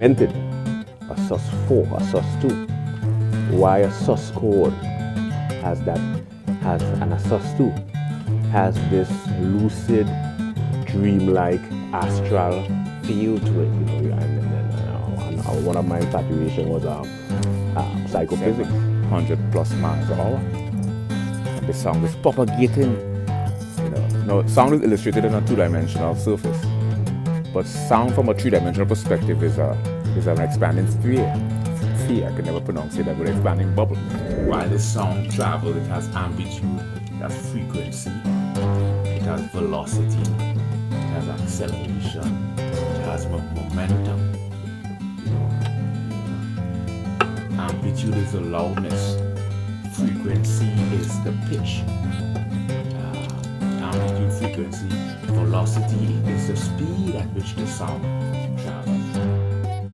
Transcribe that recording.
invented a sus4, a sus2. Why a sus chord has that, and a sus2 has this lucid, dreamlike, astral feel to it. And one of my infatuation was psychophysics. 100 plus miles an hour. And the sound is propagating. Now, sound is illustrated in a two-dimensional surface, but sound from a three-dimensional perspective is an expanding sphere. I can never pronounce it, but expanding bubble. While the sound travels, it has amplitude, it has frequency, it has velocity, it has acceleration, it has momentum. Amplitude is the loudness, frequency is the pitch. Amplitude, frequency, velocity is the speed at which the sound